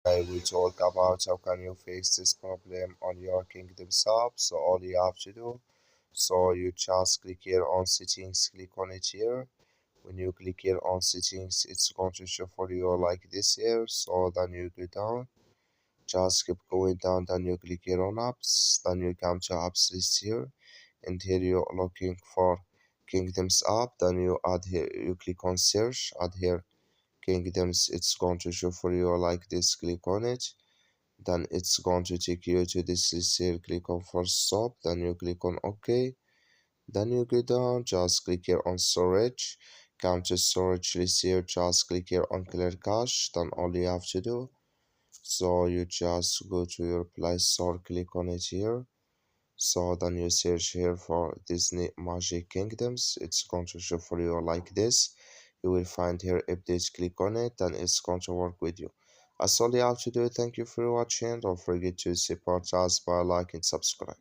I will talk about how can you face this problem on your Kingdoms app. So all you have to do, so you just click here on settings, click on it here. When you click here on settings, it's going to show for you like this here. So then you go down, just keep going down, then you click here on apps, then you come to apps list here, and here you're looking for Kingdoms app, then you add here, you click on search, add here Kingdoms. It's going to show for you like this, click on it, then it's going to take you to this list here, click on first stop, then you click on OK, then you go down, just click here on storage, come to storage list here, just click here on clear cache, then all you have to do, so you just go to your Play Store, click on it here, so then you search here for Disney Magic Kingdoms. It's going to show for you like this. You will find here updates, click on it, and it's going to work with you. That's all you have to do. Thank you for watching. Don't forget to support us by like and subscribe.